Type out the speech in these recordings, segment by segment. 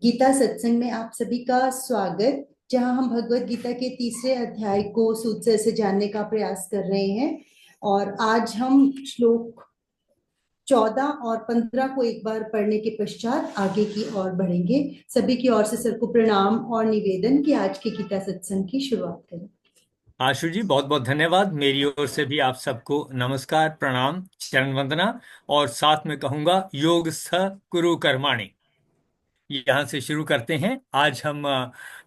गीता सत्संग में आप सभी का स्वागत। जहां हम भगवत गीता के तीसरे अध्याय को सूत्र से जानने का प्रयास कर रहे हैं। और आज हम श्लोक 14 और 15 को एक बार पढ़ने के पश्चात आगे की ओर बढ़ेंगे। सभी की ओर से सर को प्रणाम और निवेदन कि आज के गीता सत्संग की शुरुआत करें। आशु जी, बहुत बहुत धन्यवाद। मेरी ओर से भी आप सबको नमस्कार, प्रणाम, चरण वंदना। और साथ में कहूंगा योग स कुरु कर्माणि। यहाँ से शुरू करते हैं। आज हम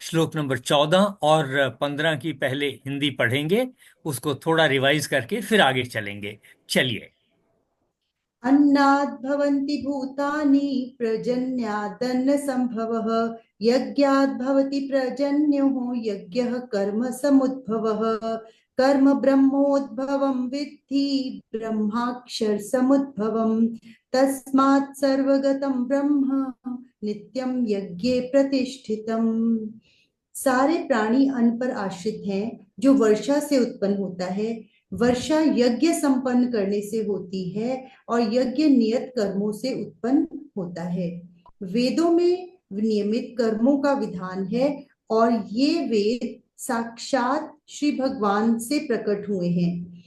श्लोक नंबर 14 और 15 की पहले हिंदी पढ़ेंगे, उसको थोड़ा रिवाइज करके फिर आगे चलेंगे। चलिए। अन्नाद् भवन्ति भूतानि पर्जन्यादन्न संभवः यज्ञाद् भवति पर्जन्यो यज्ञः कर्म समुद्भवः कर्म ब्रह्मोद्भवं विद्धि ब्रह्माक्षर समुद्भवम् तस्मात् सर्वगतं ब्रह्म नित्यं यज्ञे प्रतिष्ठितम्। सारे प्राणी अन्न पर आश्रित हैं जो वर्षा से उत्पन्न होता है। वर्षा यज्ञ संपन्न करने से होती है और यज्ञ नियत कर्मों से उत्पन्न होता है। वेदों में नियमित कर्मों का विधान है और ये वेद साक्षात श्री भगवान से प्रकट हुए हैं।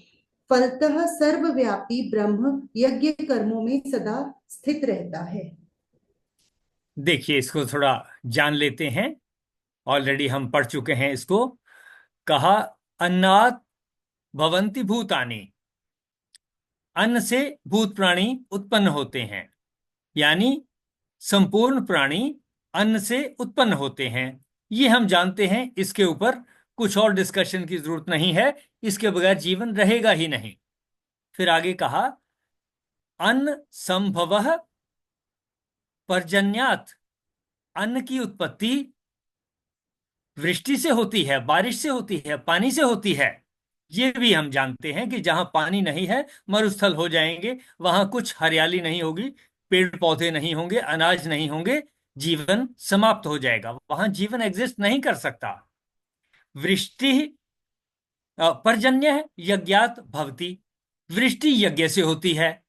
फलतः सर्वव्यापी ब्रह्म यज्ञ कर्मों में सदा स्थित रहता है। देखिए, इसको थोड़ा जान लेते हैं। ऑलरेडी हम पढ़ चुके हैं इसको। कहा, अन्नात् भवन्ति भूतानि। अन्न से भूत प्राणी उत्पन्न होते हैं, यानी संपूर्ण प्राणी अन्न से उत्पन्न होते हैं। ये हम जानते हैं, इसके ऊपर कुछ और डिस्कशन की जरूरत नहीं है। इसके बगैर जीवन रहेगा ही नहीं। फिर आगे कहा, अन्न संभवः पर्जन्यात्। अन्न की उत्पत्ति वृष्टि से होती है, बारिश से होती है, पानी से होती है। ये भी हम जानते हैं कि जहां पानी नहीं है, मरुस्थल हो जाएंगे, वहां कुछ हरियाली नहीं होगी, पेड़ पौधे नहीं होंगे, अनाज नहीं होंगे, जीवन समाप्त हो जाएगा, वहां जीवन एग्जिस्ट नहीं कर सकता। वृष्टि पर्जन्य यज्ञात भवति। वृष्टि यज्ञ से होती है,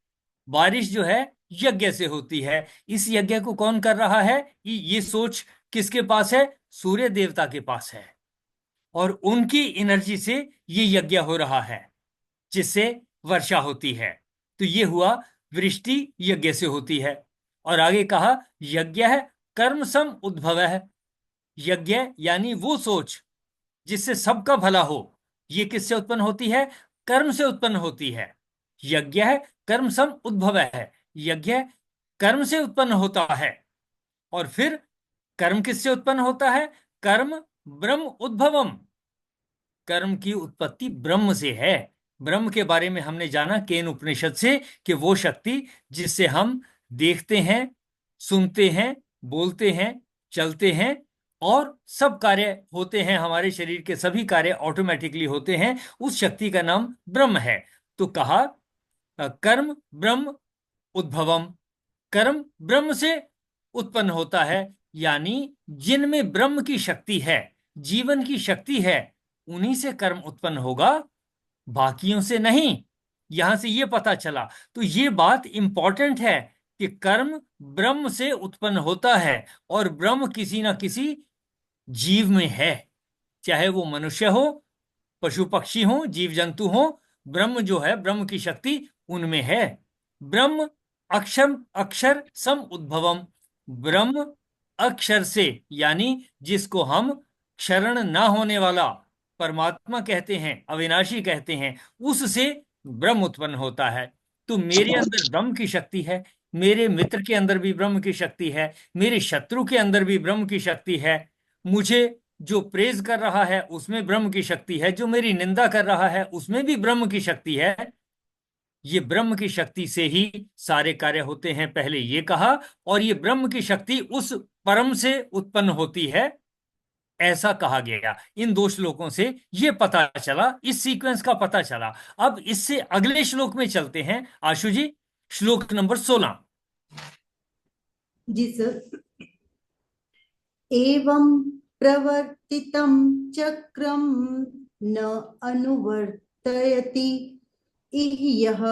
बारिश जो है यज्ञ से होती है। इस यज्ञ को कौन कर रहा है? ये सोच किसके पास है? सूर्य देवता के पास है। और उनकी एनर्जी से ये यज्ञ हो रहा है, जिससे वर्षा होती है। तो ये हुआ, वृष्टि यज्ञ से होती है। और आगे कहा, यज्ञ है कर्म सम उद्भव है। यज्ञ यानी वो सोच जिससे सबका भला हो, ये किससे उत्पन्न होती है? कर्म से उत्पन्न होती है। यज्ञ है कर्म सम उद्भव है। यज्ञ कर्म से उत्पन्न होता है। और फिर कर्म किससे उत्पन्न होता है? कर्म ब्रह्म उद्भवम। कर्म की उत्पत्ति ब्रह्म से है। ब्रह्म के बारे में हमने जाना केन उपनिषद से, कि वो शक्ति जिससे हम देखते हैं, सुनते हैं, बोलते हैं, चलते हैं, और सब कार्य होते हैं, हमारे शरीर के सभी कार्य ऑटोमेटिकली होते हैं, उस शक्ति का नाम ब्रह्म है। तो कहा, कर्म ब्रह्म उद्भवम। कर्म ब्रह्म से उत्पन्न होता है, यानी जिनमें ब्रह्म की शक्ति है, जीवन की शक्ति है, उन्हीं से कर्म उत्पन्न होगा, बाकियों से नहीं। यहां से ये पता चला। तो ये बात इंपॉर्टेंट है कि कर्म ब्रह्म से उत्पन्न होता है, और ब्रह्म किसी ना किसी जीव में है, चाहे वो मनुष्य हो, पशु पक्षी हो, जीव जंतु हो। ब्रह्म जो है, ब्रह्म की शक्ति उनमें है। ब्रह्म अक्षर अक्षर सम उद्भवम। ब्रह्म अक्षर से, यानी जिसको हम क्षरण ना होने वाला परमात्मा कहते हैं, अविनाशी कहते हैं, उससे ब्रह्म उत्पन्न होता है। तो मेरे अंदर ब्रह्म की शक्ति है, मेरे मित्र के अंदर भी ब्रह्म की शक्ति है, मेरे शत्रु के अंदर भी ब्रह्म की शक्ति है। मुझे जो प्रेज कर रहा है उसमें ब्रह्म की शक्ति है, जो मेरी निंदा कर रहा है उसमें भी ब्रह्म की शक्ति है। ये ब्रह्म की शक्ति से ही सारे कार्य होते हैं, पहले ये कहा। और ये ब्रह्म की शक्ति उस परम से उत्पन्न होती है, ऐसा कहा गया। इन दो श्लोकों से ये पता चला, इस सीक्वेंस का पता चला। अब इससे अगले श्लोक में चलते हैं आशु जी। श्लोक नंबर 16। जी सर। एवं प्रवर्तितं चक्रम न अनुवर्तयति इह यः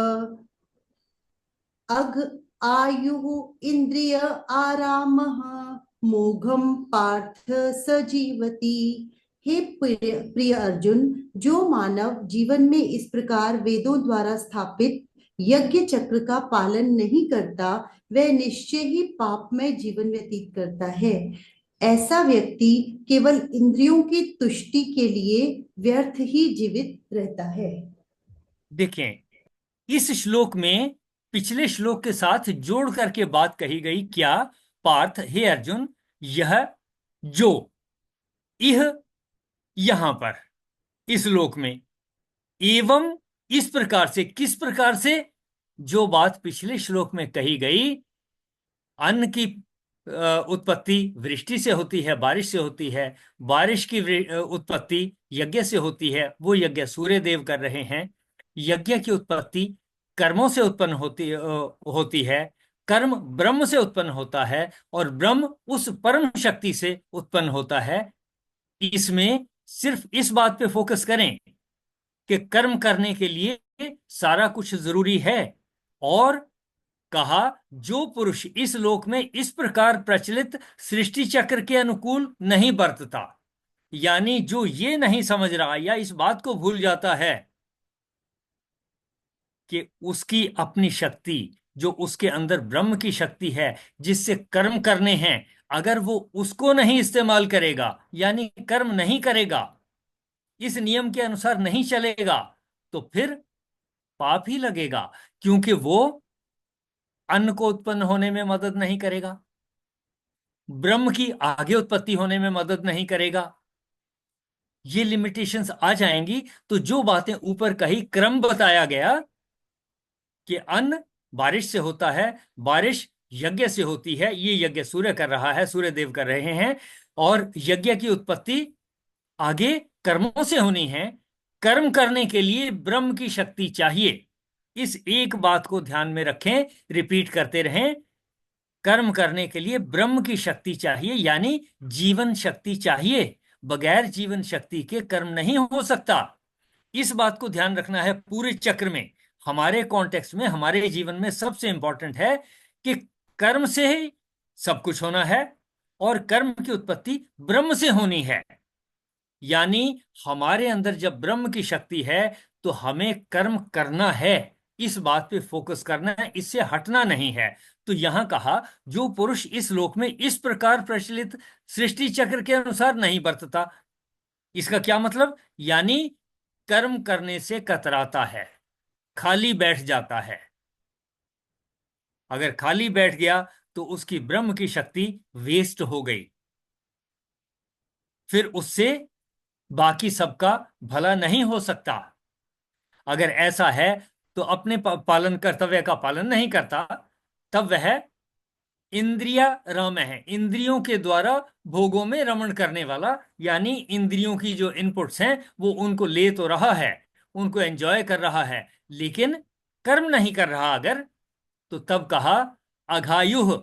अघ आयुः इंद्रिय आरामः मोघम पार्थ सजीवति। हे प्रिय प्रिय अर्जुन, जो मानव जीवन में इस प्रकार वेदों द्वारा स्थापित यज्ञ चक्र का पालन नहीं करता, वह निश्चय ही पापमय जीवन व्यतीत करता है। ऐसा व्यक्ति केवल इंद्रियों की तुष्टि के लिए व्यर्थ ही जीवित रहता है। देखें, इस श्लोक में पिछले श्लोक के साथ जोड़ करके बात कही गई क्या? पार्थ, हे अर्जुन, यह जो, यह यहां पर इस श्लोक में, एवं इस प्रकार से, किस प्रकार से? जो बात पिछले श्लोक में कही गई, अन्न की उत्पत्ति वृष्टि से होती है, बारिश से होती है, बारिश की उत्पत्ति यज्ञ से होती है, वो यज्ञ सूर्य देव कर रहे हैं। यज्ञ की उत्पत्ति कर्मों से उत्पन्न होती है, कर्म ब्रह्म से उत्पन्न होता है, और ब्रह्म उस परम शक्ति से उत्पन्न होता है। इसमें सिर्फ इस बात पे फोकस करें कि कर्म करने के लिए सारा कुछ जरूरी है, और कहा जो पुरुष इस लोक में इस प्रकार प्रचलित सृष्टि चक्र के अनुकूल नहीं बरतता, यानी जो ये नहीं समझ रहा या इस बात को भूल जाता है कि उसकी अपनी शक्ति, जो उसके अंदर ब्रह्म की शक्ति है जिससे कर्म करने हैं, अगर वो उसको नहीं इस्तेमाल करेगा, यानी कर्म नहीं करेगा, इस नियम के अनुसार नहीं चलेगा, तो फिर पाप ही लगेगा, क्योंकि वो अन्न को उत्पन्न होने में मदद नहीं करेगा, ब्रह्म की आगे उत्पत्ति होने में मदद नहीं करेगा। ये लिमिटेशंस आ जाएंगी। तो जो बातें ऊपर कही, क्रम बताया गया कि अन्न बारिश से होता है, बारिश यज्ञ से होती है, ये यज्ञ सूर्य कर रहा है, सूर्य देव कर रहे हैं, और यज्ञ की उत्पत्ति आगे कर्मों से होनी है। कर्म करने के लिए ब्रह्म की शक्ति चाहिए। इस एक बात को ध्यान में रखें, रिपीट करते रहें। कर्म करने के लिए ब्रह्म की शक्ति चाहिए, यानी जीवन शक्ति चाहिए। बगैर जीवन शक्ति के कर्म नहीं हो सकता। इस बात को ध्यान रखना है पूरे चक्र में। हमारे कॉन्टेक्स्ट में, हमारे जीवन में सबसे इंपॉर्टेंट है कि कर्म से ही सब कुछ होना है, और कर्म की उत्पत्ति ब्रह्म से होनी है। यानी हमारे अंदर जब ब्रह्म की शक्ति है तो हमें कर्म करना है, इस बात पे फोकस करना है, इससे हटना नहीं है। तो यहां कहा जो पुरुष इस लोक में इस प्रकार प्रचलित सृष्टि चक्र के अनुसार नहीं बरतता, इसका क्या मतलब? यानी कर्म करने से कतराता है, खाली बैठ जाता है। अगर खाली बैठ गया तो उसकी ब्रह्म की शक्ति वेस्ट हो गई, फिर उससे बाकी सबका भला नहीं हो सकता। अगर ऐसा है तो अपने पालन कर्तव्य का पालन नहीं करता, तब वह इंद्रिया राम है, इंद्रियों के द्वारा भोगों में रमण करने वाला, यानी इंद्रियों की जो इनपुट्स हैं वो उनको ले तो रहा है, उनको एंजॉय कर रहा है, लेकिन कर्म नहीं कर रहा अगर, तो तब कहा अघायुः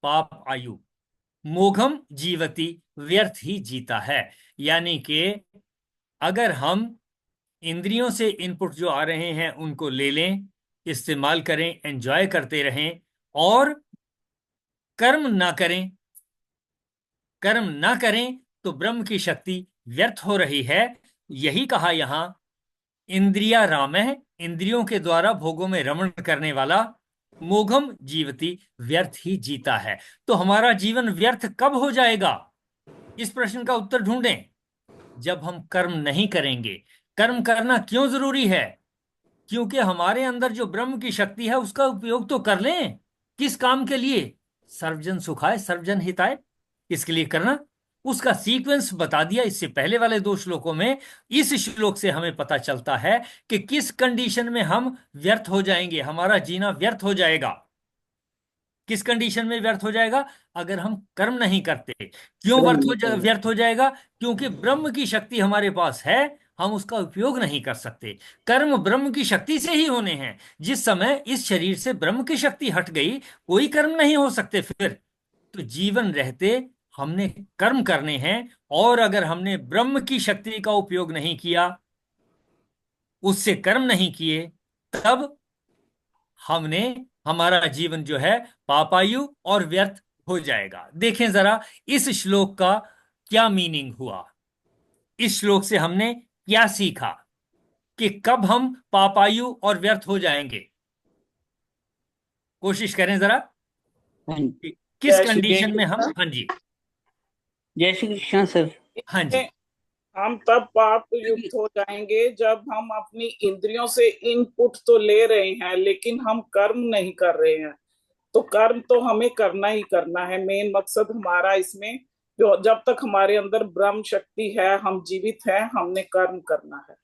पाप आयु, मोघम जीवति, व्यर्थ ही जीता है। यानी कि अगर हम इंद्रियों से इनपुट जो आ रहे हैं उनको ले लें, इस्तेमाल करें, एंजॉय करते रहें, और कर्म ना करें, कर्म ना करें, तो ब्रह्म की शक्ति व्यर्थ हो रही है। यही कहा यहां, इंद्रिया राम है, इंद्रियों के द्वारा भोगों में रमण करने वाला, मोघम जीवती, व्यर्थ ही जीता है। तो हमारा जीवन व्यर्थ कब हो जाएगा? इस प्रश्न का उत्तर ढूंढें। जब हम कर्म नहीं करेंगे। कर्म करना क्यों जरूरी है? क्योंकि हमारे अंदर जो ब्रह्म की शक्ति है उसका उपयोग तो कर लें। किस काम के लिए? सर्वजन सुखाय सर्वजन हिताय, इसके लिए करना। उसका सीक्वेंस बता दिया इससे पहले वाले दो श्लोकों में। इस श्लोक से हमें पता चलता है कि किस कंडीशन में हम व्यर्थ हो जाएंगे, हमारा जीना व्यर्थ हो जाएगा। किस कंडीशन में व्यर्थ हो जाएगा? अगर हम कर्म नहीं करते। क्यों व्यर्थ हो जाएगा? क्योंकि ब्रह्म की शक्ति हमारे पास है, हम उसका उपयोग नहीं कर सकते। कर्म ब्रह्म की शक्ति से ही होने हैं। जिस समय इस शरीर से ब्रह्म की शक्ति हट गई, कोई कर्म नहीं हो सकते फिर। तो जीवन रहते हमने कर्म करने हैं, और अगर हमने ब्रह्म की शक्ति का उपयोग नहीं किया, उससे कर्म नहीं किए, तब हमने, हमारा जीवन जो है पापायु और व्यर्थ हो जाएगा। देखें जरा इस श्लोक का क्या मीनिंग हुआ। इस श्लोक से हमने क्या सीखा कि कब हम पापायु और व्यर्थ हो जाएंगे। कोशिश करें जरा हाँ, कि किस जय श्री जय कंडीशन में हम। कृष्ण। हाँ जी। जय श्री कृष्ण सर। हाँ जी। हम तब पाप युक्त हो जाएंगे जब हम अपनी इंद्रियों से इनपुट तो ले रहे हैं लेकिन हम कर्म नहीं कर रहे हैं। तो कर्म तो हमें करना ही करना है। मेन मकसद हमारा इसमें, जो जब तक हमारे अंदर ब्रह्म शक्ति है, हम जीवित हैं, हमने कर्म करना है।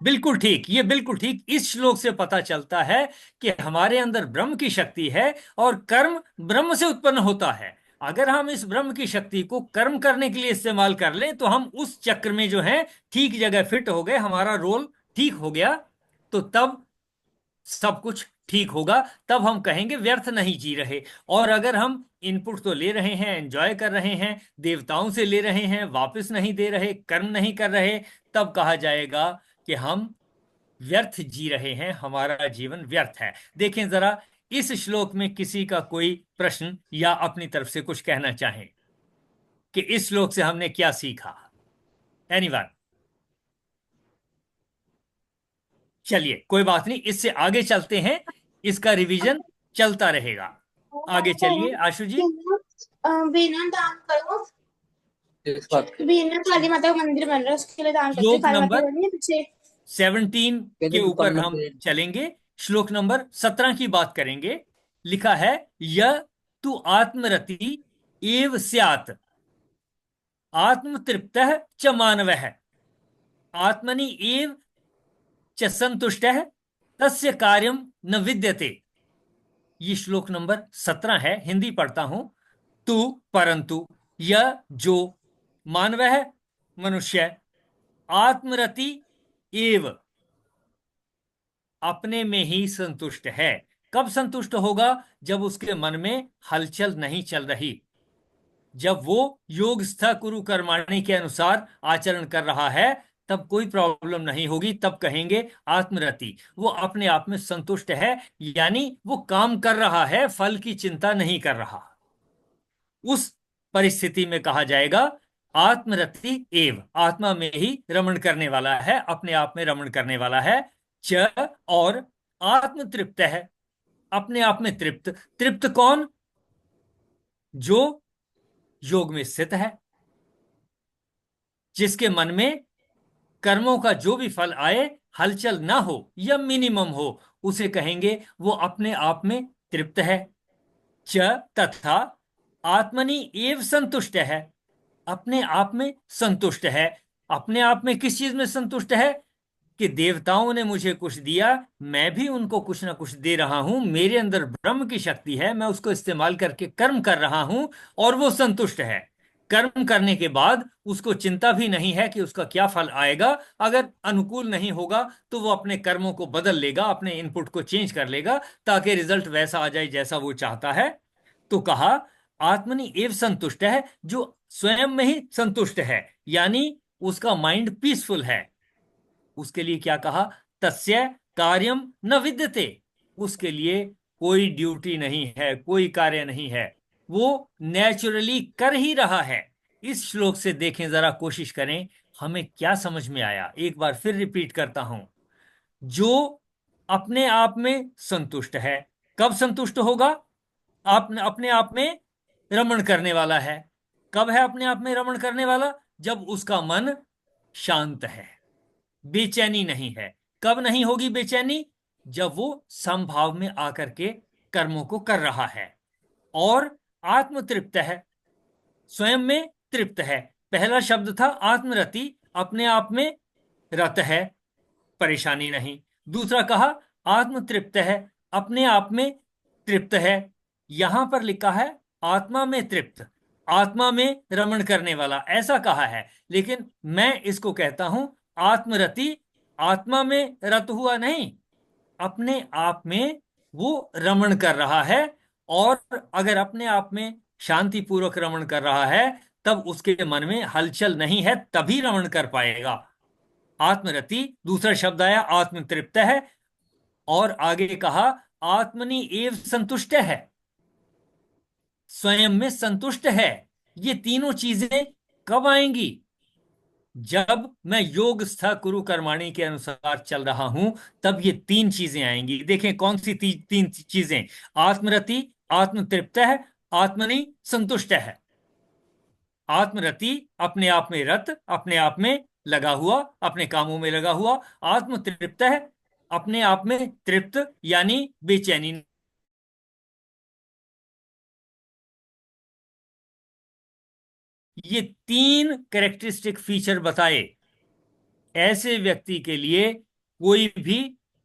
बिल्कुल ठीक, ये बिल्कुल ठीक। इस श्लोक से पता चलता है कि हमारे अंदर ब्रह्म की शक्ति है और कर्म ब्रह्म से उत्पन्न होता है। अगर हम इस ब्रह्म की शक्ति को कर्म करने के लिए इस्तेमाल कर लें तो हम उस चक्र में जो है ठीक जगह फिट हो गए, हमारा रोल ठीक हो गया, तो तब सब कुछ ठीक होगा। तब हम कहेंगे व्यर्थ नहीं जी रहे। और अगर हम इनपुट तो ले रहे हैं, एंजॉय कर रहे हैं, देवताओं से ले रहे हैं, वापस नहीं दे रहे, कर्म नहीं कर रहे, तब कहा जाएगा कि हम व्यर्थ जी रहे हैं, हमारा जीवन व्यर्थ है। देखें जरा इस श्लोक में किसी का कोई प्रश्न या अपनी तरफ से कुछ कहना चाहें कि इस श्लोक से हमने क्या सीखा। एनीवन? चलिए कोई बात नहीं, इससे आगे चलते हैं, इसका रिवीजन चलता रहेगा। आगे चलिए आशु जी। बिना दान करो। इस बात बिना काली माता का मंदिर बन रहा है, उसके लिए दान करते हैं। श्लोक काली माता नंबर बनी है पीछे। 17 के कहते ऊपर दुकान हम पे चलेंगे। श्लोक नंबर 17 की बात करेंगे। लिखा है य तु आत्मरति एव स्यात् आत्मतृप्तः च मानवः आत्मनि एव च संतुष्टः तस्य कार्यम न विद्यते। ये श्लोक नंबर 17 है, हिंदी पढ़ता हूं। तू परंतु, यह जो, मानवः मनुष्य, आत्मरति एव अपने में ही संतुष्ट है। कब संतुष्ट होगा? जब उसके मन में हलचल नहीं चल रही, जब वो योग स्थ कुरु कर्माणि के अनुसार आचरण कर रहा है, तब कोई प्रॉब्लम नहीं होगी। तब कहेंगे आत्मरति, वो अपने आप में संतुष्ट है, यानी वो काम कर रहा है, फल की चिंता नहीं कर रहा। उस परिस्थिति में कहा जाएगा आत्मरति एव, आत्मा में ही रमण करने वाला है, अपने आप में रमण करने वाला है। च, और आत्मतृप्त है, अपने आप में तृप्त। तृप्त कौन? जो योग में स्थित है, जिसके मन में कर्मों का जो भी फल आए हलचल ना हो या मिनिमम हो, उसे कहेंगे वो अपने आप में तृप्त है। च, तथा आत्मनि एव संतुष्ट है, अपने आप में संतुष्ट है। अपने आप में किस चीज में संतुष्ट है? कि देवताओं ने मुझे कुछ दिया, मैं भी उनको कुछ ना कुछ दे रहा हूं, मेरे अंदर ब्रह्म की शक्ति है, मैं उसको इस्तेमाल करके कर्म कर रहा हूं और वो संतुष्ट है। कर्म करने के बाद उसको चिंता भी नहीं है कि उसका क्या फल आएगा। अगर अनुकूल नहीं होगा तो वो अपने कर्मों को बदल लेगा, अपने इनपुट को चेंज कर लेगा, ताकि रिजल्ट वैसा आ जाए जैसा वो चाहता है। तो कहा आत्मनि एव संतुष्ट है, जो स्वयं में ही संतुष्ट है, यानी उसका माइंड पीसफुल है। उसके लिए क्या कहा? तस्य कार्यम न विद्यते, उसके लिए कोई ड्यूटी नहीं है, कोई कार्य नहीं है, वो नेचुरली कर ही रहा है। इस श्लोक से देखें जरा, कोशिश करें हमें क्या समझ में आया। एक बार फिर रिपीट करता हूं। जो अपने आप में संतुष्ट है, कब संतुष्ट होगा? आप अपने आप में रमण करने वाला है। कब है अपने आप में रमण करने वाला? जब उसका मन शांत है, बेचैनी नहीं है। कब नहीं होगी बेचैनी? जब वो समभाव में आकर के कर्मों को कर रहा है। और आत्मतृप्त है, स्वयं में तृप्त है। पहला शब्द था आत्मरति, अपने आप में रत है, परेशानी नहीं। दूसरा कहा आत्मतृप्त है, अपने आप में तृप्त है। यहां पर लिखा है आत्मा में तृप्त, आत्मा में रमण करने वाला, ऐसा कहा है। लेकिन मैं इसको कहता हूं आत्मरति, आत्मा में रत हुआ नहीं, अपने आप में वो रमण कर रहा है। और अगर अपने आप में शांति पूर्वक रमण कर रहा है, तब उसके मन में हलचल नहीं है, तभी रमण कर पाएगा। आत्मरति, दूसरा शब्द आया आत्मतृप्त है, और आगे कहा आत्मनि एव संतुष्ट है। स्वयं में संतुष्ट है। ये तीनों चीजें कब आएंगी? जब मैं योग स्था कुरु कर्माणि के अनुसार चल रहा हूं, तब ये तीन चीजें आएंगी। देखें कौन सी तीन चीजें। आत्मरति, आत्मतृप्त है, आत्मनि संतुष्ट है। आत्मरति, अपने आप में रत, अपने आप में लगा हुआ, अपने कामों में लगा हुआ। आत्मतृप्त है, अपने आप में तृप्त यानी बेचैनी। ये तीन कैरेक्टरिस्टिक फीचर बताए, ऐसे व्यक्ति के लिए कोई भी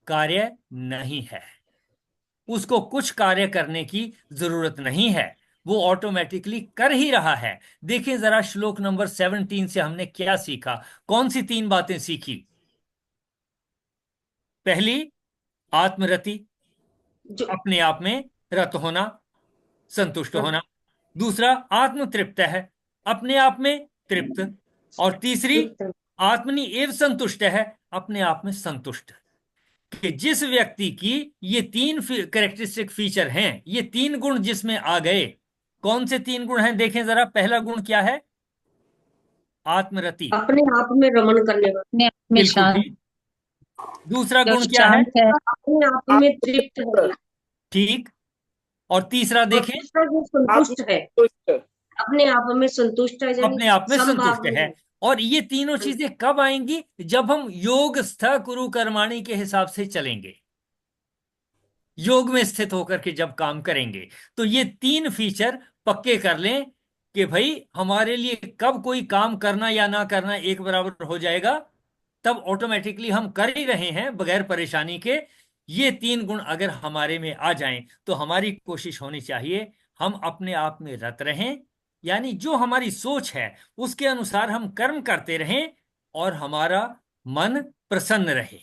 कार्य नहीं है। उसको कुछ कार्य करने की जरूरत नहीं है, वो ऑटोमेटिकली कर ही रहा है। देखें जरा श्लोक नंबर 17 से हमने क्या सीखा, कौन सी तीन बातें सीखी। पहली, आत्मरति, जो अपने आप में रत होना, संतुष्ट होना। दूसरा, आत्मतृप्त है, अपने आप में तृप्त। और तीसरी, आत्मनि एव संतुष्ट है, अपने आप में संतुष्ट। कि जिस व्यक्ति की ये तीन कैरेक्टरिस्टिक फीचर हैं, ये तीन गुण जिसमें आ गए, कौन से तीन गुण हैं देखें जरा। पहला गुण क्या है? आत्मरति, अपने आप में रमण करने वाला, अपने आप में बिल्कुल शांत, ठीक। दूसरा जो गुण क्या है? शांत है, अपने आप में तृप्त है, ठीक। और तीसरा और देखें, दूसरा जो संतुष्ट है, आत्मतुष्ट। अपने आप में संतुष्ट है, यानी अपने आप में समभाव संतुष्ट में है। और ये तीनों चीजें कब आएंगी? जब हम योग स्थ कुरु कर्माणि के हिसाब से चलेंगे, योग में स्थित होकर के जब काम करेंगे। तो ये तीन फीचर पक्के कर लें कि भाई हमारे लिए कब कोई काम करना या ना करना एक बराबर हो जाएगा, तब ऑटोमेटिकली हम कर ही रहे हैं बगैर परेशानी के। ये तीन गुण अगर हमारे में आ जाएं, तो हमारी कोशिश होनी चाहिए हम अपने आप में रत रहें, यानी जो हमारी सोच है उसके अनुसार हम कर्म करते रहें, और हमारा मन प्रसन्न रहे,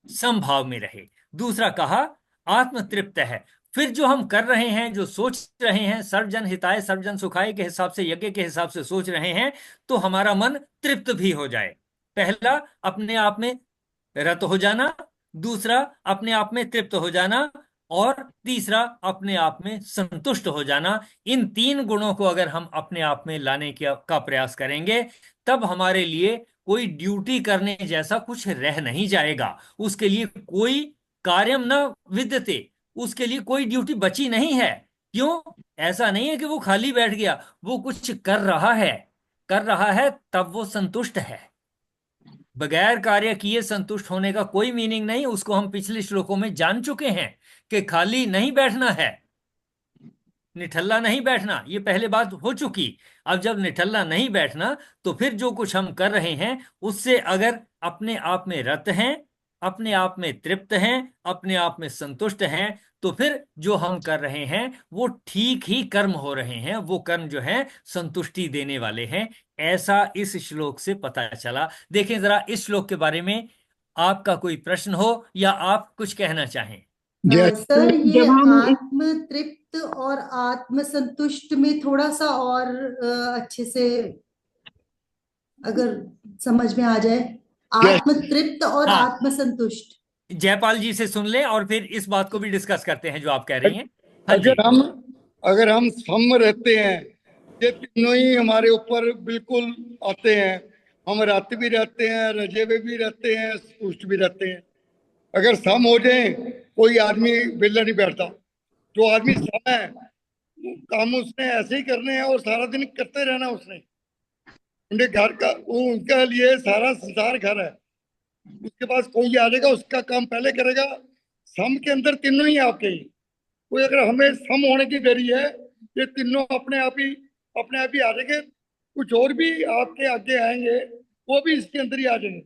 समभाव में रहे। दूसरा कहा, आत्मतृप्त है। फिर जो हम कर रहे हैं, जो सोच रहे हैं, सर्वजन हिताय सर्वजन सुखाय के हिसाब से, यज्ञ के हिसाब से सोच रहे हैं, तो हमारा मन तृप्त भी हो जाए। पहला, अपने आप में रत हो जाना। दूसरा, अपने आप में तृप्त हो जाना। और तीसरा, अपने आप में संतुष्ट हो जाना। इन तीन गुणों को अगर हम अपने आप में लाने का प्रयास करेंगे, तब हमारे लिए कोई ड्यूटी करने जैसा कुछ रह नहीं जाएगा। उसके लिए कोई कार्यम न विद्यते, उसके लिए कोई ड्यूटी बची नहीं है। क्यों? ऐसा नहीं है कि वो खाली बैठ गया, वो कुछ कर रहा है। कर रहा है तब वो संतुष्ट है। बगैर कार्य किए संतुष्ट होने का कोई मीनिंग नहीं। उसको हम पिछले श्लोकों में जान चुके हैं कि खाली नहीं बैठना है, निठल्ला नहीं बैठना, ये पहले बात हो चुकी। अब जब निठल्ला नहीं बैठना, तो फिर जो कुछ हम कर रहे हैं उससे अगर अपने आप में रत हैं, अपने आप में तृप्त हैं, अपने आप में संतुष्ट हैं, तो फिर जो हम कर रहे हैं वो ठीक ही कर्म हो रहे हैं, वो कर्म जो है संतुष्टि देने वाले हैं। ऐसा इस श्लोक से पता चला। देखें जरा इस श्लोक के बारे में आपका कोई प्रश्न हो या आप कुछ कहना चाहें। सर, ये जब हम आत्म तृप्त और आत्म संतुष्ट में थोड़ा सा और अच्छे से अगर समझ में आ जाए, आत्म तृप्त और हाँ। आत्म संतुष्ट। जयपाल जी से सुन ले और फिर इस बात को भी डिस्कस करते हैं जो आप कह रही हैं। हाँ जी। अगर हम सम रहते हैं, ये तीनों ही हमारे ऊपर बिल्कुल आते हैं। हम रात भी रहते हैं, रजे में भी रहते हैं, पुष्ट भी रहते हैं। अगर सम हो जाए, कोई आदमी बेला नहीं बैठता। जो आदमी सम है, काम उसने ऐसे ही करने हैं और सारा दिन करते रहना उसने। उनके घर का, उनके लिए सारा संसार घर है। उसके पास कोई आ जाएगा, उसका काम पहले करेगा। सम के अंदर तीनों ही आपके ही। कोई अगर हमें सम होने की देरी है, ये तीनों अपने आप ही आ जाएंगे। कुछ और भी आपके आगे आएंगे, वो भी इसके अंदर ही आ जाएंगे।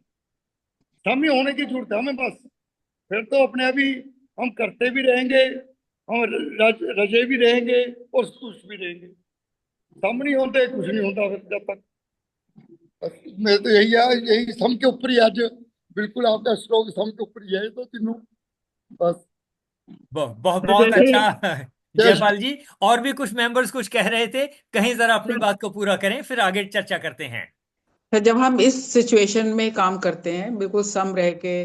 सम ही होने की जरूरत है हमें बस। फिर तो अपने आप ही हम करते भी रहेंगे, हम रजे भी रहेंगे और खुश भी रहेंगे। सम नहीं होते, कुछ नहीं होता फिर जब तक। बस मैं तो यही सम के ऊपर ही आज बिल्कुल आपका श्लोक सम के ऊपर ही है, तो तीनों बस। बहुत बहुत अच्छा जयपाल जी। और भी कुछ मेंबर्स कुछ कह रहे थे, कहीं जरा अपनी बात को पूरा करें, फिर आगे चर्चा करते हैं। तो जब हम इस सिचुएशन में काम करते हैं, बिल्कुल सम रह के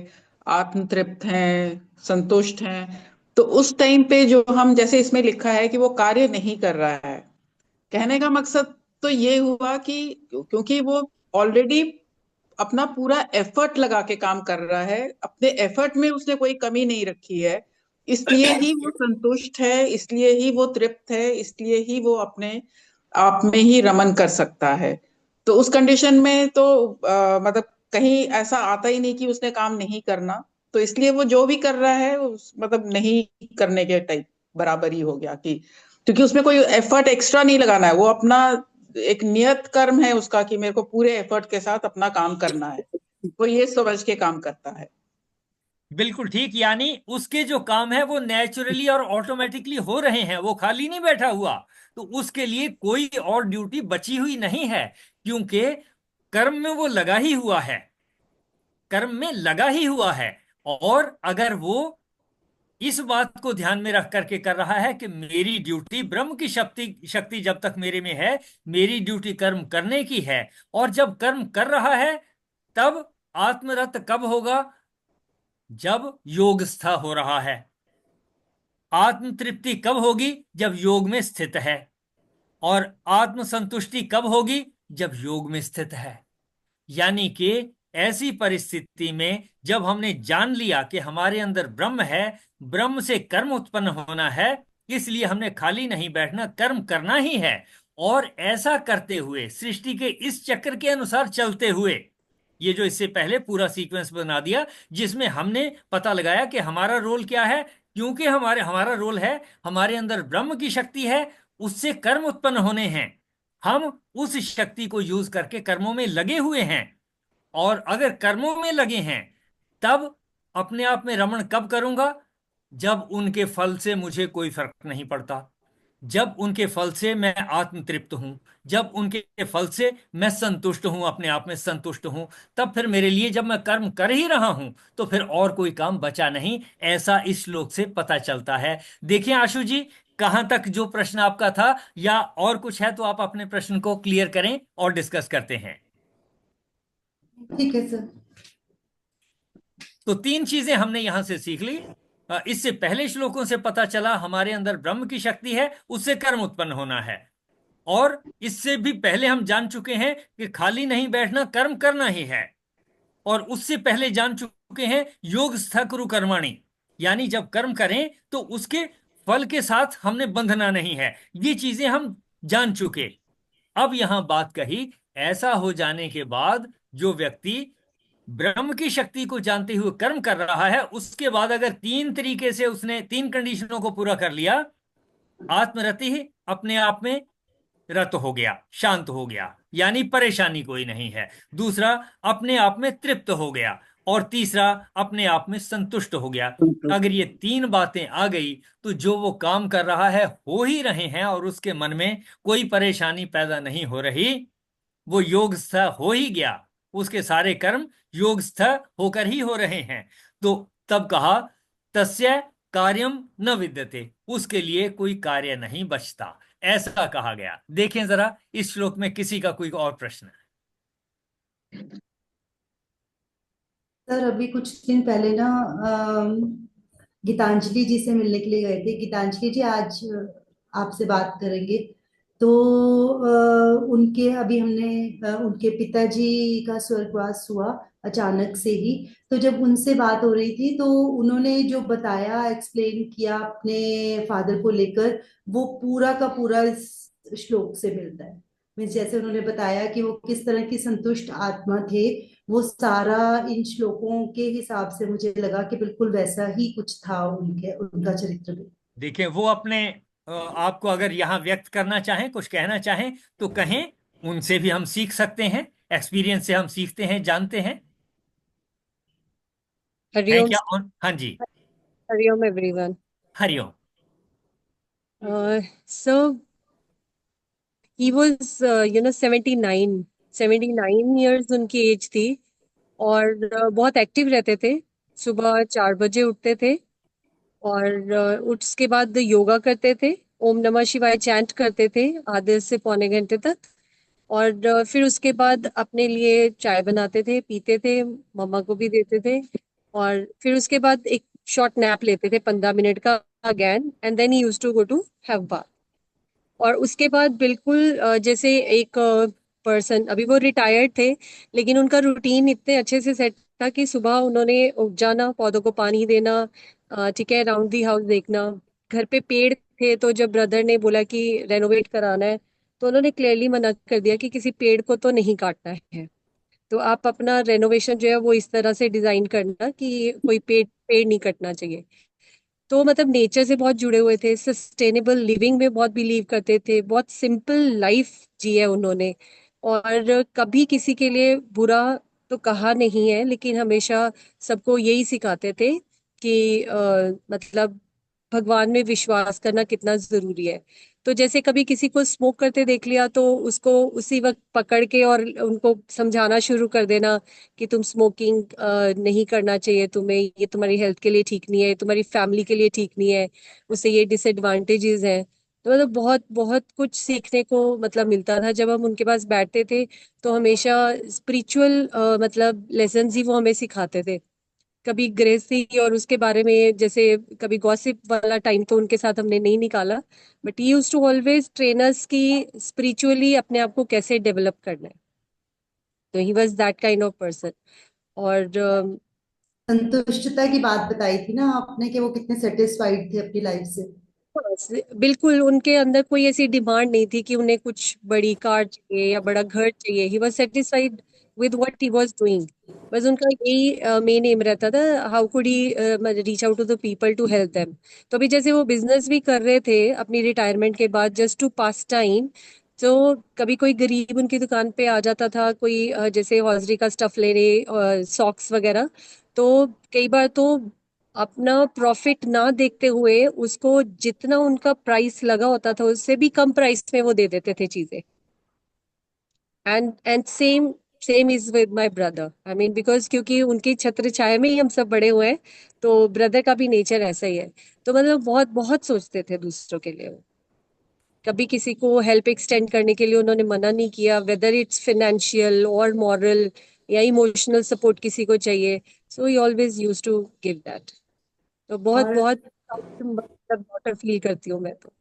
आत्मतृप्त हैं, संतुष्ट हैं, तो उस टाइम पे जो हम, जैसे इसमें लिखा है कि वो कार्य नहीं कर रहा है, कहने का मकसद तो ये हुआ कि क्योंकि वो ऑलरेडी अपना पूरा एफर्ट लगा के काम कर रहा है, अपने एफर्ट में उसने कोई कमी नहीं रखी है, इसलिए ही वो संतुष्ट है, इसलिए ही वो तृप्त है, इसलिए ही वो अपने आप में ही रमन कर सकता है। तो उस कंडीशन में तो मतलब कहीं ऐसा आता ही नहीं कि उसने काम नहीं करना, तो इसलिए वो जो भी कर रहा है मतलब नहीं करने के टाइप बराबर ही हो गया, कि क्योंकि उसमें कोई एफर्ट एक्स्ट्रा नहीं लगाना है, वो अपना एक नियत कर्म है उसका कि मेरे को पूरे एफर्ट के साथ अपना काम करना है, वो ये समझ के काम करता है। बिल्कुल ठीक, यानी उसके जो काम है वो नेचुरली और ऑटोमेटिकली हो रहे हैं, वो खाली नहीं बैठा हुआ। तो उसके लिए कोई और ड्यूटी बची हुई नहीं है, क्योंकि कर्म में वो लगा ही हुआ है, कर्म में लगा ही हुआ है। और अगर वो इस बात को ध्यान में रख करके कर रहा है कि मेरी ड्यूटी, ब्रह्म की शक्ति शक्ति जब तक मेरे में है, मेरी ड्यूटी कर्म करने की है। और जब कर्म कर रहा है, तब आत्मरत कब होगा? जब योगस्थ हो रहा है। आत्म तृप्ति कब होगी? जब योग में स्थित है। और आत्म संतुष्टि कब होगी? जब योग में स्थित है। यानी कि ऐसी परिस्थिति में जब हमने जान लिया कि हमारे अंदर ब्रह्म है, ब्रह्म से कर्म उत्पन्न होना है, इसलिए हमने खाली नहीं बैठना, कर्म करना ही है। और ऐसा करते हुए, सृष्टि के इस चक्र के अनुसार चलते हुए, ये जो इससे पहले पूरा सीक्वेंस बना दिया, जिसमें हमने पता लगाया कि हमारा रोल क्या है, क्योंकि हमारा रोल है, हमारे अंदर ब्रह्म की शक्ति है, उससे कर्म उत्पन्न होने हैं, हम उस शक्ति को यूज करके कर्मों में लगे हुए हैं। और अगर कर्मों में लगे हैं, तब अपने आप में रमण कब करूंगा? जब उनके फल से मुझे कोई फर्क नहीं पड़ता, जब उनके फल से मैं आत्मतृप्त हूं, जब उनके फल से मैं संतुष्ट हूं, अपने आप में संतुष्ट हूं, तब फिर मेरे लिए, जब मैं कर्म कर ही रहा हूं, तो फिर और कोई काम बचा नहीं। ऐसा इस श्लोक से पता चलता है। देखिए आशु जी, कहां तक जो प्रश्न आपका था, या और कुछ है तो आप अपने प्रश्न को क्लियर करें और डिस्कस करते हैं। ठीक है सर। तो तीन चीजें हमने यहां से सीख ली। इससे पहले श्लोकों से पता चला हमारे अंदर ब्रह्म की शक्ति है, उससे कर्म उत्पन्न होना है। और इससे भी पहले हम जान चुके हैं कि खाली नहीं बैठना, कर्म करना ही है। और उससे पहले जान चुके हैं योगस्थ कुरु कर्माणि, यानी जब कर्म करें तो उसके फल के साथ हमने बंधना नहीं है। ये चीजें हम जान चुके। अब यहां बात कही, ऐसा हो जाने के बाद जो व्यक्ति ब्रह्म की शक्ति को जानते हुए कर्म कर रहा है, उसके बाद अगर तीन तरीके से उसने तीन कंडीशनों को पूरा कर लिया, आत्मरति ही अपने आप में रत हो गया, शांत हो गया, यानी परेशानी कोई नहीं है। दूसरा, अपने आप में तृप्त हो गया। और तीसरा, अपने आप में संतुष्ट हो गया। अगर ये तीन बातें आ गई, तो जो वो काम कर रहा है हो ही रहे हैं, और उसके मन में कोई परेशानी पैदा नहीं हो रही, वो योगस्थ हो ही गया। उसके सारे कर्म योगस्थ होकर ही हो रहे हैं। तो तब कहा, तस्य कार्यम न विद्यते, उसके लिए कोई कार्य नहीं बचता, ऐसा कहा गया। देखें जरा इस श्लोक में किसी का कोई और प्रश्न है? सर अभी कुछ दिन पहले ना गीतांजलि जी से मिलने के लिए गए थे। गीतांजलि जी आज आपसे बात करेंगे। तो उनके अभी हमने उनके पिताजी का स्वर्गवास हुआ अचानक से ही। तो जब उनसे बात हो रही थी, तो उन्होंने जो बताया, एक्सप्लेन किया अपने फादर को लेकर, वो पूरा का पूरा इस श्लोक से मिलता है। मीन्स जैसे उन्होंने बताया कि वो किस तरह की संतुष्ट आत्मा थे, वो सारा इन श्लोकों के हिसाब से मुझे लगा कि बिल्कुल वैसा ही कुछ था उनके, उनका चरित्र भी। देखें, वो अपने आपको अगर यहाँ व्यक्त करना चाहें, कुछ कहना चाहें तो कहें। उनसे भी हम सीख सकते हैं, एक्सपीरियंस से हम सीखते हैं, जानते हैं। है हरिओम। क्या हाँ जी, हरिओम एवरीवन। हरिओम। So he was 79 years उनकी एज थी। और बहुत एक्टिव रहते थे। सुबह 4 बजे उठते थे और उसके बाद योगा करते थे, ओम नमः शिवाय चैंट करते थे आधे से पौने घंटे तक। और फिर उसके बाद अपने लिए चाय बनाते थे, पीते थे, मम्मा को भी देते थे। और फिर उसके बाद एक शॉर्ट नैप लेते थे 15 मिनट का। again and then he used to go to have bath. और उसके बाद बिल्कुल जैसे एक पर्सन, अभी वो रिटायर्ड थे, लेकिन उनका रूटीन इतने अच्छे से सेट था कि सुबह उन्होंने उठ जाना, पौधों को पानी देना, ठीक है, राउंड दी हाउस देखना। घर पे पेड़ थे, तो जब ब्रदर ने बोला कि रेनोवेट कराना है, तो उन्होंने क्लियरली मना कर दिया कि किसी पेड़ को तो नहीं काटना है। तो आप अपना रेनोवेशन जो है वो इस तरह से डिजाइन करना कि कोई पेड़ पेड़ नहीं कटना चाहिए। तो मतलब नेचर से बहुत जुड़े हुए थे, सस्टेनेबल लिविंग में बहुत बिलीव करते थे, बहुत सिंपल लाइफ जी है उन्होंने। और कभी किसी के लिए बुरा तो कहा नहीं है, लेकिन हमेशा सबको यही सिखाते थे कि मतलब भगवान में विश्वास करना कितना जरूरी है। तो जैसे कभी किसी को स्मोक करते देख लिया तो उसको उसी वक्त पकड़ के और उनको समझाना शुरू कर देना कि तुम स्मोकिंग नहीं करना चाहिए, तुम्हें ये तुम्हारी हेल्थ के लिए ठीक नहीं है, तुम्हारी फैमिली के लिए ठीक नहीं है, उससे ये डिसएडवांटेजेस हैं। तो मतलब बहुत बहुत कुछ सीखने को मतलब मिलता था जब हम उनके पास बैठते थे। तो हमेशा स्पिरिचुअल मतलब लेसन्स ही वो हमें सिखाते थे। कभी गृहस्थी और उसके बारे में, जैसे कभी गॉसिप वाला टाइम तो उनके साथ हमने नहीं निकाला, but he used to always train us कि स्पिरिचुअली अपने आप को कैसे डेवलप करना है। तो he was that kind of person. और संतुष्टता की बात बताई थी ना आपने कि वो कितने सेटिस्फाइड थे अपनी लाइफ से। बिल्कुल उनके अंदर कोई ऐसी डिमांड नहीं थी कि उन्हें कुछ बड़ी कार चाहिए या बड़ा घर चाहिए। He was satisfied with what he was doing. बस उनका यही मेन एम रहता था, how could he reach out to the people to help them. तो अभी जैसे वो बिजनेस भी कर रहे थे अपनी रिटायरमेंट के बाद जस्ट टू पास टाइम। तो कभी कोई गरीब उनकी दुकान पे आ जाता था, कोई जैसे हॉजरी का स्टफ लेने, सॉक्स वगैरह। तो कई बार तो अपना प्रॉफिट ना देखते हुए उसको जितना उनका प्राइस लगा होता था उससे भी कम प्राइस में वो दे देते थे चीजें। And same same is with my brother, I mean because क्योंकि उनकी छत्र छाया में ही हम सब बड़े हुए हैं। तो ब्रदर का भी नेचर ऐसा ही है। तो मतलब बहुत बहुत सोचते थे दूसरों के लिए वो। कभी किसी को हेल्प एक्सटेंड करने के लिए उन्होंने मना नहीं किया, वेदर इट्स फाइनेंशियल और मॉरल या इमोशनल सपोर्ट किसी को चाहिए, so he always used to give that. तो बहुत और बहुत मतलब डॉटर फील करती हूँ मैं तो।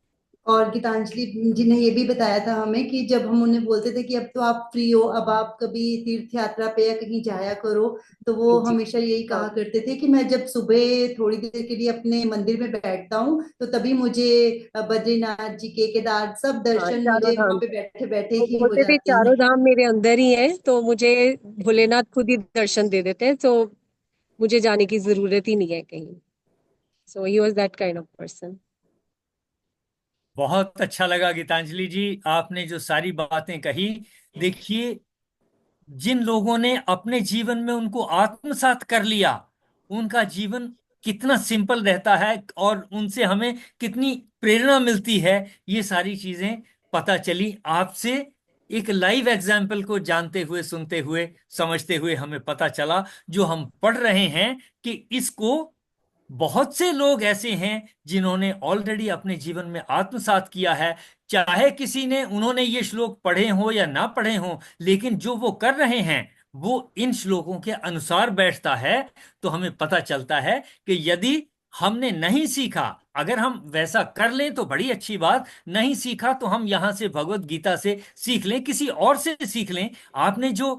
और गीतांजलि जी ने ये भी बताया था हमें कि जब हम उन्हें बोलते थे कि अब तो आप फ्री हो, अब आप कभी तीर्थ यात्रा पे या कहीं जाया करो, तो वो जी हमेशा यही हाँ कहा करते थे कि मैं जब सुबह थोड़ी देर के लिए अपने मंदिर में बैठता हूँ तो तभी मुझे बद्रीनाथ जी के, केदार सब हाँ, दर्शन चारों मुझे वहां धाम। पे बैठे बैठे वो ही हो बोलते थे जाते चारों हैं। धाम मेरे अंदर ही है, तो मुझे भोलेनाथ खुद ही दर्शन दे देते हैं, तो मुझे जाने की जरूरत ही नहीं है कहीं। So he was that kind of person. बहुत अच्छा लगा गीतांजलि जी, आपने जो सारी बातें कही। देखिए, जिन लोगों ने अपने जीवन में उनको आत्मसात कर लिया, उनका जीवन कितना सिंपल रहता है और उनसे हमें कितनी प्रेरणा मिलती है, ये सारी चीजें पता चली आपसे। एक लाइव एग्जाम्पल को जानते हुए, सुनते हुए, समझते हुए हमें पता चला जो हम पढ़ रहे हैं कि इसको बहुत से लोग ऐसे हैं जिन्होंने ऑलरेडी अपने जीवन में आत्मसात किया है। चाहे किसी ने उन्होंने ये श्लोक पढ़े हो या ना पढ़े हो, लेकिन जो वो कर रहे हैं वो इन श्लोकों के अनुसार बैठता है। तो हमें पता चलता है कि यदि हमने नहीं सीखा, अगर हम वैसा कर लें तो बड़ी अच्छी बात, नहीं सीखा तो हम यहां से भगवत गीता से सीख लें, किसी और से सीख लें। आपने जो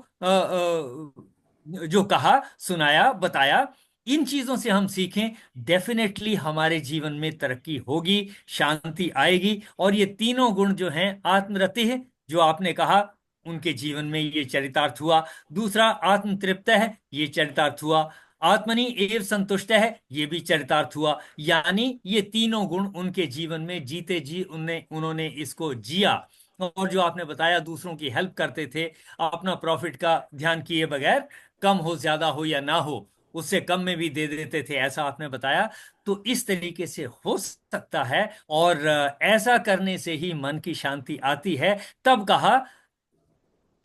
कहा, सुनाया, बताया, इन चीजों से हम सीखें, डेफिनेटली हमारे जीवन में तरक्की होगी, शांति आएगी। और ये तीनों गुण जो हैं, आत्मरति है जो आपने कहा, उनके जीवन में ये चरितार्थ हुआ। दूसरा, आत्म तृप्त है, ये चरितार्थ हुआ। आत्मनि एव संतुष्ट है, ये भी चरितार्थ हुआ। यानी ये तीनों गुण उनके जीवन में जीते जी उन्होंने इसको जिया। और जो आपने बताया, दूसरों की हेल्प करते थे, अपना प्रॉफिट का ध्यान किए बगैर, कम हो, ज्यादा हो या ना हो, उससे कम में भी दे देते थे, ऐसा आपने बताया। तो इस तरीके से हो सकता है, और ऐसा करने से ही मन की शांति आती है। तब कहा,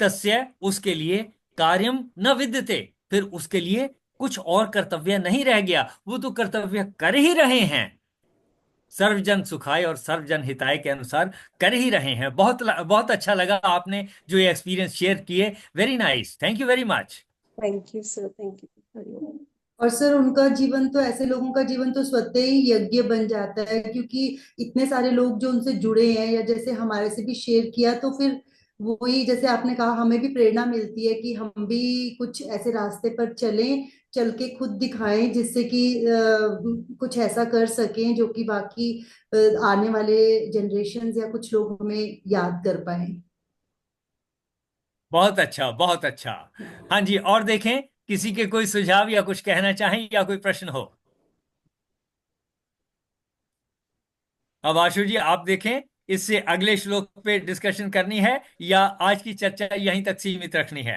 तस्य, उसके लिए, कार्यम न विद्यते, फिर उसके लिए कुछ और कर्तव्य नहीं रह गया, वो तो कर्तव्य कर ही रहे हैं, सर्वजन सुखाय और सर्वजन हिताय के अनुसार कर ही रहे हैं। बहुत बहुत अच्छा लगा आपने जो ये एक्सपीरियंस शेयर किए। Very nice, thank you very much. Thank you sir, thank you. और सर उनका जीवन तो, ऐसे लोगों का जीवन तो स्वतः ही यज्ञ बन जाता है, क्योंकि इतने सारे लोग जो उनसे जुड़े हैं, या जैसे हमारे से भी शेयर किया, तो फिर वही जैसे आपने कहा, हमें भी प्रेरणा मिलती है कि हम भी कुछ ऐसे रास्ते पर चलें, चल के खुद दिखाएं, जिससे कि कुछ ऐसा कर सकें जो कि बाकी आने वाले जनरेशन या कुछ लोग हमें याद कर पाए। बहुत अच्छा, बहुत अच्छा। हाँ जी, और देखें किसी के कोई सुझाव या कुछ कहना चाहें या कोई प्रश्न हो। अब आशु जी आप देखें, इससे अगले श्लोक पे डिस्कशन करनी है या आज की चर्चा यहीं तक सीमित रखनी है?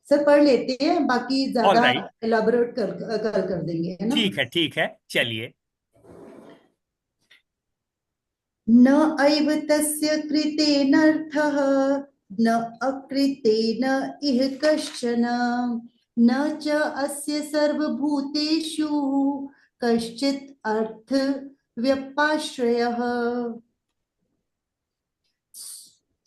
सर पढ़ लेते हैं, बाकी ऑल ज्यादा राइट, एलाबोरेट कर देंगे, है ना। ठीक है, चलिए। न ऐव तस्य कृतेनर्थः, न अकृतेन इह कश्चन, न च अस्य सर्वभूतेषु कश्चित् अर्थ व्यपाश्रयः।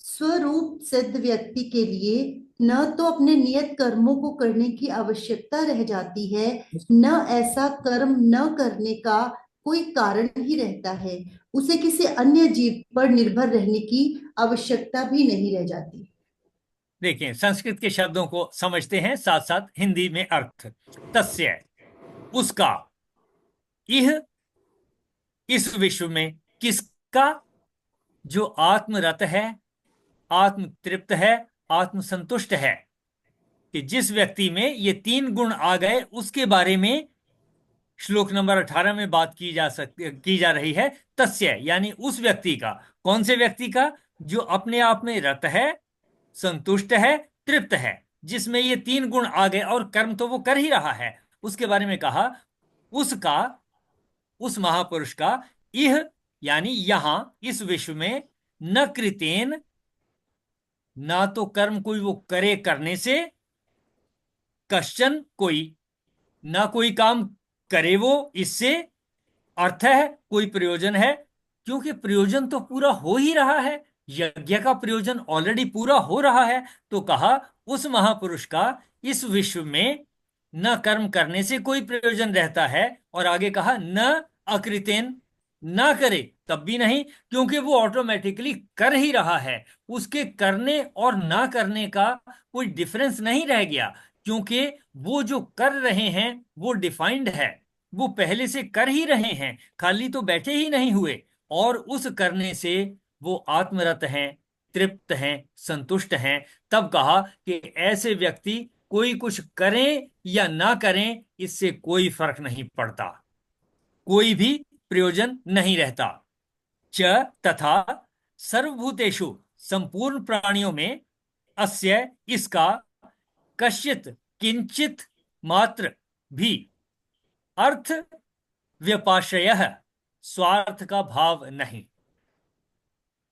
स्वरूप सिद्ध व्यक्ति के लिए न तो अपने नियत कर्मों को करने की आवश्यकता रह जाती है, न ऐसा कर्म न करने का कोई कारण ही रहता है। उसे किसी अन्य जीव पर निर्भर रहने की आवश्यकता भी नहीं रह जाती। देखिए, संस्कृत के शब्दों को समझते हैं, साथ साथ हिंदी में अर्थ। तस्य, उसका, यह, इस विश्व में, किसका? जो आत्मरत है, आत्म तृप्त है, आत्म संतुष्ट है। कि जिस व्यक्ति में ये तीन गुण आ गए, उसके बारे में श्लोक नंबर 18 में बात की जा रही है। तस्य यानी उस व्यक्ति का। कौन से व्यक्ति का? जो अपने आप में रत है, संतुष्ट है, तृप्त है, जिसमें ये तीन गुण आ गए, और कर्म तो वो कर ही रहा है। उसके बारे में कहा, उसका, उस महापुरुष का, यह यानी यहां इस विश्व में, न कृतेन, ना तो कर्म कोई वो करे करने से, कश्चन कोई, ना कोई काम करे वो इससे, अर्थ है कोई प्रयोजन है, क्योंकि प्रयोजन तो पूरा हो ही रहा है, यज्ञ का प्रयोजन ऑलरेडी पूरा हो रहा है। तो कहा उस महापुरुष का इस विश्व में न कर्म करने से कोई प्रयोजन रहता है, और आगे कहा न अकृतेन, ना करे तब भी नहीं, क्योंकि वो ऑटोमेटिकली कर ही रहा है। उसके करने और ना करने का कोई डिफरेंस नहीं रह गया, क्योंकि वो जो कर रहे हैं वो डिफाइंड है, वो पहले से कर ही रहे हैं, खाली तो बैठे ही नहीं हुए। और उस करने से वो आत्मरत हैं, तृप्त हैं, संतुष्ट हैं। तब कहा कि ऐसे व्यक्ति कोई कुछ करें या ना करें, इससे कोई फर्क नहीं पड़ता, कोई भी प्रयोजन नहीं रहता। च तथा सर्वभूतेषु, संपूर्ण प्राणियों में, अस्य इसका, कश्चित किंचित मात्र भी, अर्थ व्यपाश्रयः, स्वार्थ का भाव नहीं।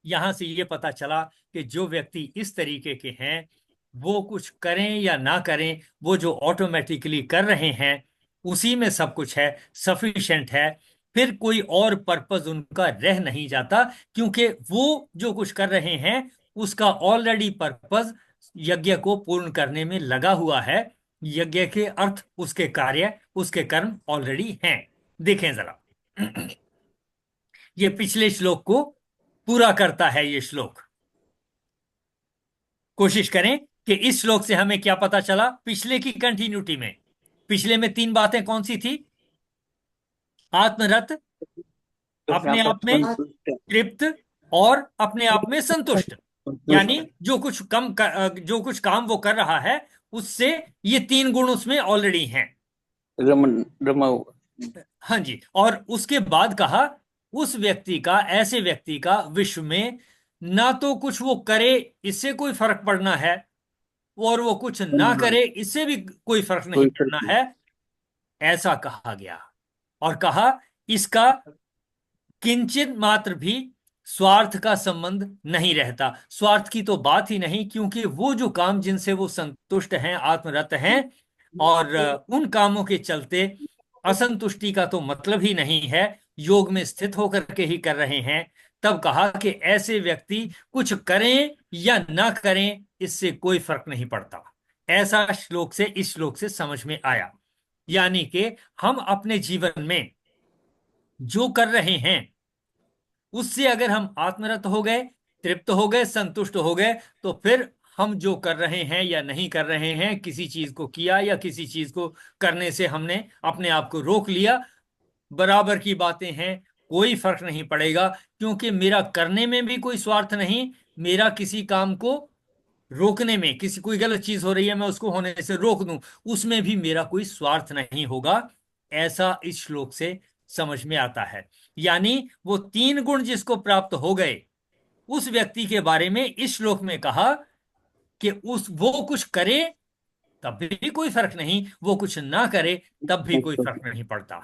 यहां से ये पता चला कि जो व्यक्ति इस तरीके के हैं, वो कुछ करें या ना करें, वो जो ऑटोमेटिकली कर रहे हैं उसी में सब कुछ है, सफिशिएंट है, फिर कोई और पर्पस उनका रह नहीं जाता, क्योंकि वो जो कुछ कर रहे हैं उसका ऑलरेडी पर्पस यज्ञ को पूर्ण करने में लगा हुआ है। यज्ञ के अर्थ, उसके कार्य, उसके कर्म ऑलरेडी हैं। देखें जरा, ये पिछले श्लोक को पूरा करता है ये श्लोक। कोशिश करें कि इस श्लोक से हमें क्या पता चला पिछले की कंटिन्यूटी में। पिछले में तीन बातें कौन सी थी? आत्मरत, अपने आप में तृप्त, और अपने आप में संतुष्ट। यानी जो कुछ काम वो कर रहा है, उससे ये तीन गुण उसमें ऑलरेडी हैं। रमा हाँ जी। और उसके बाद कहा उस व्यक्ति का, ऐसे व्यक्ति का विश्व में ना तो कुछ वो करे इससे कोई फर्क पड़ना है, और वो कुछ ना करे इससे भी कोई फर्क नहीं पड़ना है, ऐसा कहा गया। और कहा इसका किंचित मात्र भी स्वार्थ का संबंध नहीं रहता। स्वार्थ की तो बात ही नहीं, क्योंकि वो जो काम जिनसे वो संतुष्ट हैं, आत्मरत हैं, और उन कामों के चलते असंतुष्टि का तो मतलब ही नहीं है, योग में स्थित होकर के ही कर रहे हैं। तब कहा कि ऐसे व्यक्ति कुछ करें या ना करें, इससे कोई फर्क नहीं पड़ता। ऐसा श्लोक से, इस श्लोक से समझ में आया। यानी कि हम अपने जीवन में जो कर रहे हैं उससे अगर हम आत्मरत हो गए, तृप्त हो गए, संतुष्ट हो गए, तो फिर हम जो कर रहे हैं या नहीं कर रहे हैं, किसी चीज को किया या किसी चीज को करने से हमने अपने आप को रोक लिया, बराबर की बातें हैं, कोई फर्क नहीं पड़ेगा। क्योंकि मेरा करने में भी कोई स्वार्थ नहीं, मेरा किसी काम को रोकने में, किसी कोई गलत चीज हो रही है मैं उसको होने से रोक दूं, उसमें भी मेरा कोई स्वार्थ नहीं होगा। ऐसा इस श्लोक से समझ में आता है। यानी वो तीन गुण जिसको प्राप्त हो गए उस व्यक्ति के बारे में इस श्लोक में कहा कि उस वो कुछ करे तब भी कोई फर्क नहीं, वो कुछ ना करे तब भी कोई फर्क नहीं पड़ता,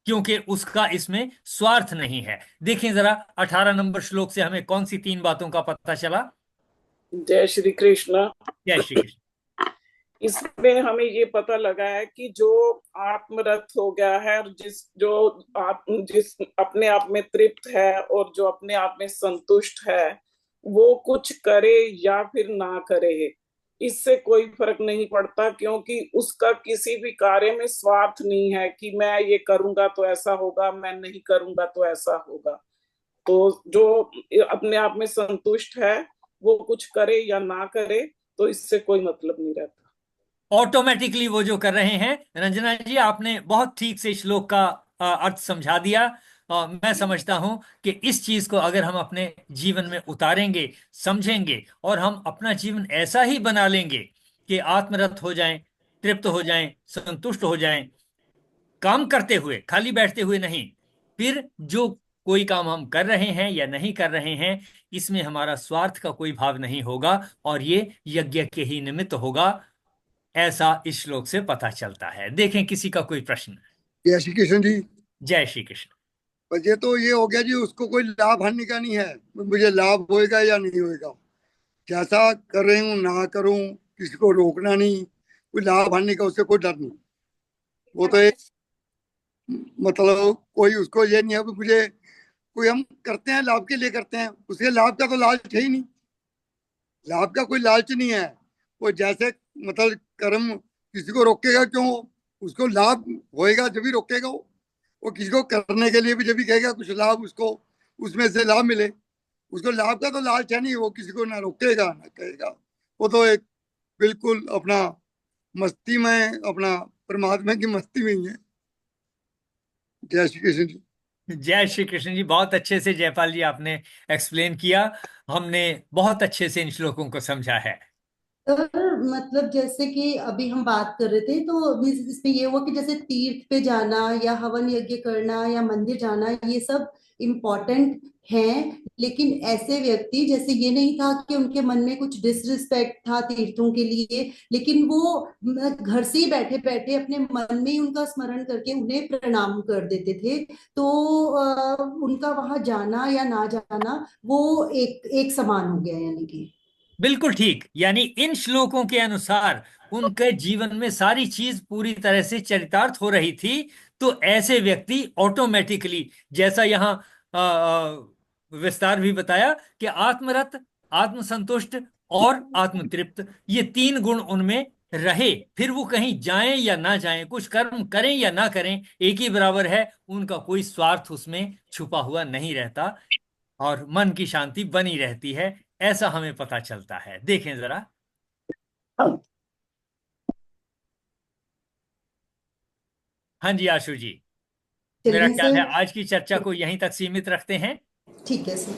क्योंकि उसका इसमें स्वार्थ नहीं है। देखें जरा 18 नंबर श्लोक से हमें कौन सी तीन बातों का पता चला। जय श्री कृष्ण। जय श्री कृष्ण। इसमें हमें ये पता लगा है कि जो आत्मरत हो गया है और जिस अपने आप में तृप्त है और जो अपने आप में संतुष्ट है, वो कुछ करे या फिर ना करे, इससे कोई फर्क नहीं पड़ता, क्योंकि उसका किसी भी कार्य में स्वार्थ नहीं है कि मैं ये करूंगा तो ऐसा होगा, मैं नहीं करूंगा तो ऐसा होगा। तो जो अपने आप में संतुष्ट है वो कुछ करे या ना करे तो इससे कोई मतलब नहीं रहता, ऑटोमेटिकली वो जो कर रहे हैं। रंजना जी, आपने बहुत ठीक से श्लोक का अर्थ समझा दिया। मैं समझता हूं कि इस चीज को अगर हम अपने जीवन में उतारेंगे, समझेंगे और हम अपना जीवन ऐसा ही बना लेंगे कि आत्मरत हो जाएं, तृप्त हो जाएं, संतुष्ट हो जाएं, काम करते हुए, खाली बैठते हुए नहीं, फिर जो कोई काम हम कर रहे हैं या नहीं कर रहे हैं इसमें हमारा स्वार्थ का कोई भाव नहीं होगा और ये यज्ञ के ही निमित्त होगा, ऐसा इस श्लोक से पता चलता है। देखें किसी का कोई प्रश्न। जय श्री कृष्ण जी। जय श्री कृष्ण। पर ये तो ये हो गया जी, उसको कोई लाभ हानि का नहीं है, मुझे लाभ होएगा या नहीं होएगा, जैसा कर रही हूँ ना करूँ, किसी को रोकना नहीं, कोई लाभ हानि का उससे कोई डर नहीं। वो तो एक मतलब कोई उसको ये नहीं है कि मुझे कोई, हम करते हैं लाभ के लिए करते हैं, उसके लाभ का तो लालच है ही नहीं, लाभ का कोई लालच नहीं है। वो जैसे मतलब कर्म किसी को रोकेगा क्यों, उसको लाभ होएगा जब भी रोकेगा। वो किसी को करने के लिए भी जब भी कहेगा कुछ लाभ, उसको उसमें से लाभ मिले, उसको लाभ का तो लालच है नहीं, वो किसी को ना रोकेगा ना कहेगा, वो तो एक बिल्कुल अपना मस्ती में, अपना परमात्मा की मस्ती में ही है। जय श्री कृष्ण जी। जय श्री कृष्ण जी। बहुत अच्छे से जयपाल जी आपने एक्सप्लेन किया, हमने बहुत अच्छे से इन श्लोकों को समझा है। सर मतलब जैसे कि अभी हम बात कर रहे थे तो इसमें ये हुआ कि जैसे तीर्थ पे जाना या हवन यज्ञ करना या मंदिर जाना ये सब इम्पोर्टेंट हैं, लेकिन ऐसे व्यक्ति, जैसे ये नहीं था कि उनके मन में कुछ डिसरिस्पेक्ट था तीर्थों के लिए, लेकिन वो घर से ही बैठे बैठे अपने मन में ही उनका स्मरण करके उन्हें प्रणाम कर देते थे, तो उनका वहां जाना या ना जाना वो एक एक समान हो गया, यानी कि बिल्कुल ठीक। यानी इन श्लोकों के अनुसार उनके जीवन में सारी चीज पूरी तरह से चरितार्थ हो रही थी, तो ऐसे व्यक्ति ऑटोमेटिकली, जैसा यहाँ विस्तार भी बताया कि आत्मरत, आत्मसंतुष्ट और आत्मतृप्त, ये तीन गुण उनमें रहे, फिर वो कहीं जाएं या ना जाएं, कुछ कर्म करें या ना करें, एक ही बराबर है, उनका कोई स्वार्थ उसमें छुपा हुआ नहीं रहता और मन की शांति बनी रहती है, ऐसा हमें पता चलता है। देखें जरा। हाँ जी आशु जी, मेरा चलिए ख्याल है सर, आज की चर्चा को यहीं तक सीमित रखते हैं। ठीक है सर।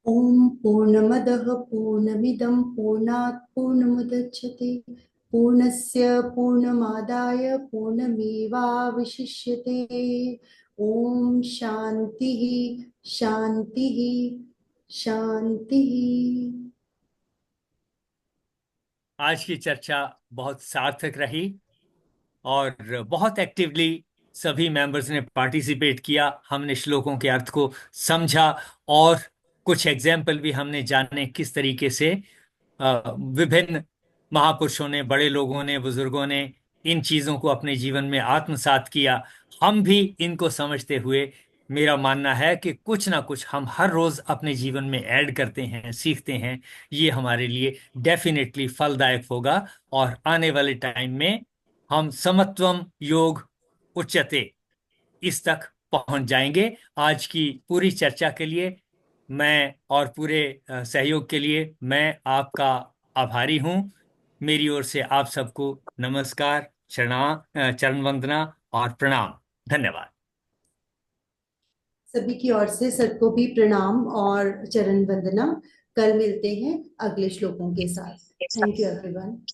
ओम पूर्णमदः पूर्णमिदं पूर्णात् पूर्णमुदच्यते पूर्णस्य पूर्णमादाय पूर्णमेवावशिष्यते। ओम शांति शांति शांति। आज की चर्चा बहुत सार्थक रही और बहुत एक्टिवली सभी मेंबर्स ने पार्टिसिपेट किया, हमने श्लोकों के अर्थ को समझा और कुछ एग्जाम्पल भी हमने जाने किस तरीके से विभिन्न महापुरुषों ने, बड़े लोगों ने, बुजुर्गों ने इन चीजों को अपने जीवन में आत्मसात किया। हम भी इनको समझते हुए, मेरा मानना है कि कुछ ना कुछ हम हर रोज अपने जीवन में ऐड करते हैं, सीखते हैं, ये हमारे लिए डेफिनेटली फलदायक होगा और आने वाले टाइम में हम समत्वम योग उच्यते इस तक पहुंच जाएंगे। आज की पूरी चर्चा के लिए मैं और पूरे सहयोग के लिए मैं आपका आभारी हूं। मेरी ओर से आप सबको नमस्कार, चरण वंदना और प्रणाम। धन्यवाद। सभी की ओर से सबको भी प्रणाम और चरण वंदना। कल मिलते हैं अगले श्लोकों के साथ। Thank you everyone.